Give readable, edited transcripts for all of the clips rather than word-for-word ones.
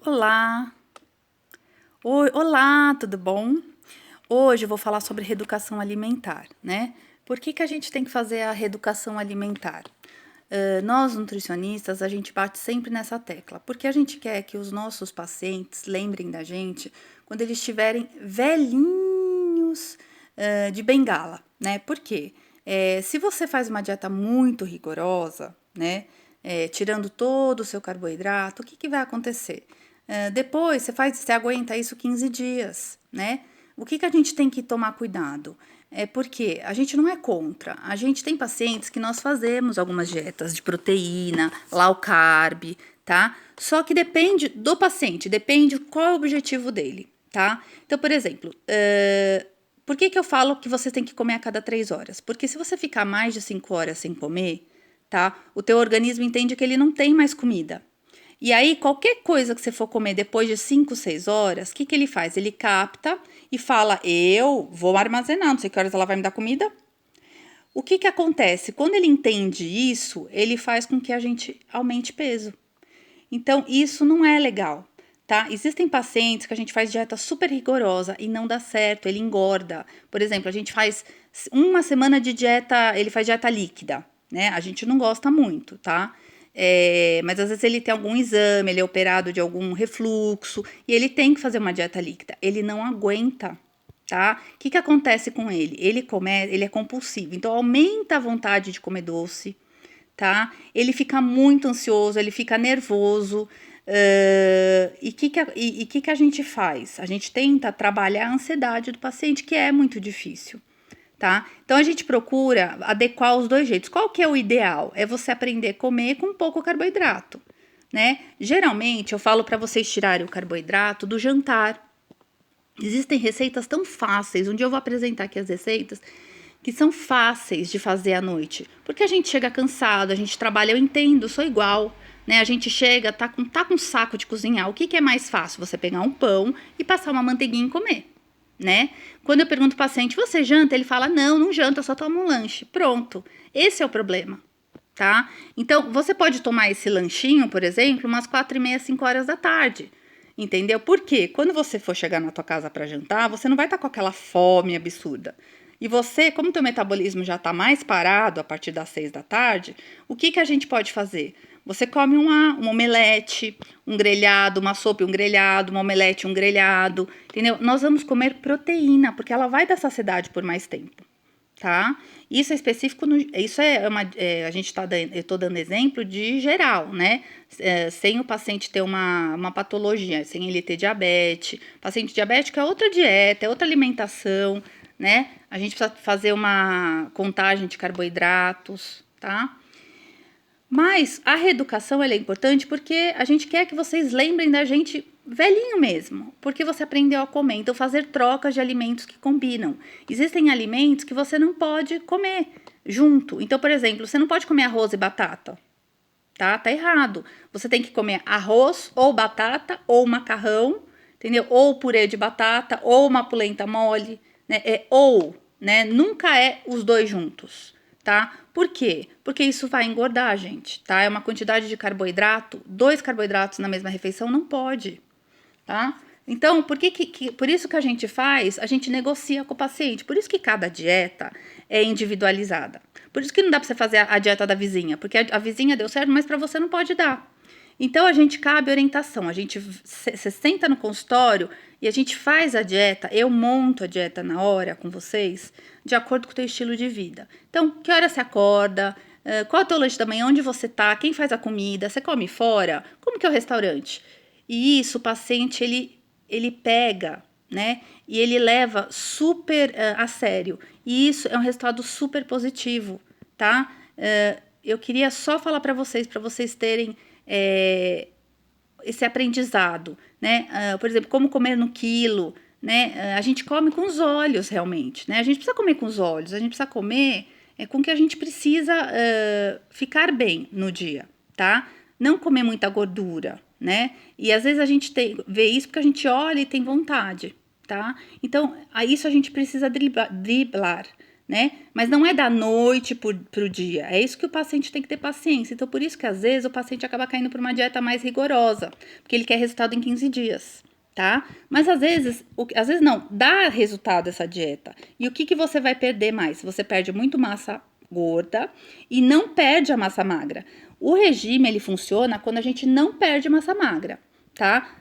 Olá! Oi, olá, tudo bom? Hoje eu vou falar sobre reeducação alimentar, né? Por que que a gente tem que fazer a reeducação alimentar? Nós, nutricionistas, a gente bate sempre nessa tecla, porque a gente quer que os nossos pacientes lembrem da gente quando eles estiverem velhinhos, de bengala, né? Por quê? Se você faz uma dieta muito rigorosa, né? Tirando todo o seu carboidrato, o que que vai acontecer? Depois você aguenta isso 15 dias, né? O que que a gente tem que tomar cuidado? É porque a gente não é contra. A gente tem pacientes que nós fazemos algumas dietas de proteína, low carb, tá? Só que depende do paciente, depende qual é o objetivo dele, tá? Então, por exemplo, por que que eu falo que você tem que comer a cada 3 horas? Porque se você ficar mais de 5 horas sem comer, tá? O teu organismo entende que ele não tem mais comida. E aí, qualquer coisa que você for comer depois de 5, 6 horas, o que que ele faz? Ele capta e fala: eu vou armazenar, não sei que horas ela vai me dar comida. O que que acontece? Quando ele entende isso, ele faz com que a gente aumente peso. Então, isso não é legal, tá? Existem pacientes que a gente faz dieta super rigorosa e não dá certo, ele engorda. Por exemplo, a gente faz uma semana de dieta, ele faz dieta líquida, né? A gente não gosta muito, tá? Mas às vezes ele tem algum exame, ele é operado de algum refluxo e ele tem que fazer uma dieta líquida. Ele não aguenta, tá? O que que acontece com ele? Ele é compulsivo, então aumenta a vontade de comer doce, tá? Ele fica muito ansioso, ele fica nervoso. E o que a gente faz? A gente tenta trabalhar a ansiedade do paciente, que é muito difícil, tá? Então a gente procura adequar os dois jeitos. Qual que é o ideal? É você aprender a comer com pouco carboidrato, né? Geralmente eu falo para vocês tirarem o carboidrato do jantar. Existem receitas tão fáceis. Um dia eu vou apresentar aqui as receitas que são fáceis de fazer à noite. Porque a gente chega cansado, a gente trabalha, eu entendo, sou igual, né? A gente chega, tá com saco de cozinhar. O que que é mais fácil? Você pegar um pão e passar uma manteiguinha e comer, né? Quando eu pergunto pro paciente, você janta? Ele fala, não janta, eu só tomo um lanche. Pronto. Esse é o problema, tá? Então, você pode tomar esse lanchinho, por exemplo, umas 4:30, 5 horas da tarde. Entendeu? Porque quando você for chegar na tua casa para jantar, você não vai estar com aquela fome absurda. E você, como teu metabolismo já está mais parado a partir das 6 da tarde, o que que a gente pode fazer? Você come um omelete, um grelhado, uma sopa e um grelhado, uma omelete e um grelhado, entendeu? Nós vamos comer proteína, porque ela vai dar saciedade por mais tempo, tá? Isso é específico, isso a gente tá dando, eu tô dando exemplo de geral, né? Sem o paciente ter uma patologia, sem ele ter diabetes. Paciente diabético é outra dieta, é outra alimentação, né? A gente precisa fazer uma contagem de carboidratos, tá? Mas a reeducação ela é importante porque a gente quer que vocês lembrem da gente velhinho mesmo, porque você aprendeu a comer. Então, fazer trocas de alimentos que combinam. Existem alimentos que você não pode comer junto. Então, por exemplo, você não pode comer arroz e batata, tá? Tá errado. Você tem que comer arroz ou batata ou macarrão, entendeu? Ou purê de batata ou uma polenta mole, né? Né? Nunca é os dois juntos, tá? Por quê? Porque isso vai engordar a gente, tá? É uma quantidade de carboidrato, 2 carboidratos na mesma refeição não pode, tá? Então, por isso que a gente negocia com o paciente. Por isso que cada dieta é individualizada. Por isso que não dá para você fazer a dieta da vizinha, porque a vizinha deu certo, mas para você não pode dar. Então, a gente cabe orientação. A gente se senta no consultório e a gente faz a dieta. Eu monto a dieta na hora com vocês, de acordo com o teu estilo de vida. Então, que hora você acorda? Qual é o teu lanche da manhã? Onde você tá? Quem faz a comida? Você come fora? Como que é o restaurante? E isso, o paciente, ele pega, né? E ele leva super a sério. E isso é um resultado super positivo, tá? Eu queria só falar para vocês terem esse aprendizado, né? Por exemplo, como comer no quilo, né? A gente come com os olhos, realmente, né? A gente precisa comer com os olhos, a gente precisa comer com o que a gente precisa ficar bem no dia, tá? Não comer muita gordura, né? E às vezes a gente vê isso porque a gente olha e tem vontade, tá? Então, a isso a gente precisa driblar, né? Mas não é da noite pro dia. É isso que o paciente tem que ter paciência. Então, por isso que às vezes o paciente acaba caindo por uma dieta mais rigorosa, porque ele quer resultado em 15 dias, tá? Mas às vezes não, dá resultado essa dieta. E o que você vai perder mais? Você perde muito massa gorda e não perde a massa magra. O regime, ele funciona quando a gente não perde massa magra, tá?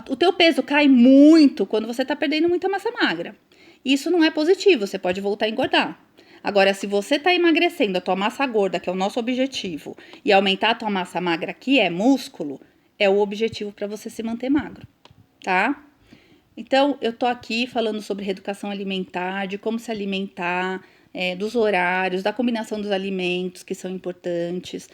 O teu peso cai muito quando você tá perdendo muita massa magra. Isso não é positivo, você pode voltar a engordar. Agora, se você tá emagrecendo a tua massa gorda, que é o nosso objetivo, e aumentar a tua massa magra, que é músculo, é o objetivo para você se manter magro, tá? Então, eu tô aqui falando sobre reeducação alimentar, de como se alimentar, dos horários, da combinação dos alimentos que são importantes,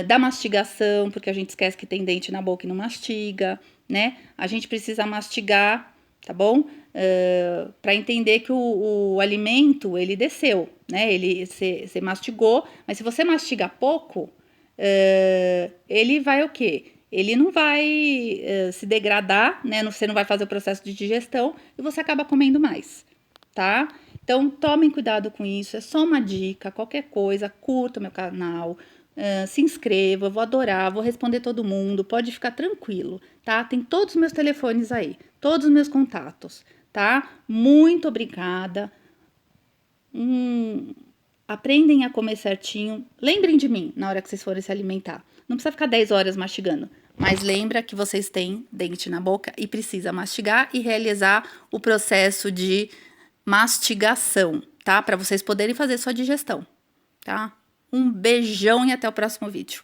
da mastigação, porque a gente esquece que tem dente na boca e não mastiga, né? A gente precisa mastigar, tá bom? Para entender que o alimento, ele desceu, né? Você mastigou, mas se você mastiga pouco, ele vai o quê? Ele não vai se degradar, né? Você não vai fazer o processo de digestão e você acaba comendo mais, tá? Então, tomem cuidado com isso. É só uma dica. Qualquer coisa, curta o meu canal, se inscreva. Eu vou adorar, vou responder todo mundo. Pode ficar tranquilo, tá? Tem todos os meus telefones aí, todos os meus contatos, tá? Muito obrigada. Aprendem a comer certinho. Lembrem de mim na hora que vocês forem se alimentar. Não precisa ficar 10 horas mastigando, mas lembra que vocês têm dente na boca e precisa mastigar e realizar o processo de mastigação, tá? Para vocês poderem fazer sua digestão, tá? Um beijão e até o próximo vídeo.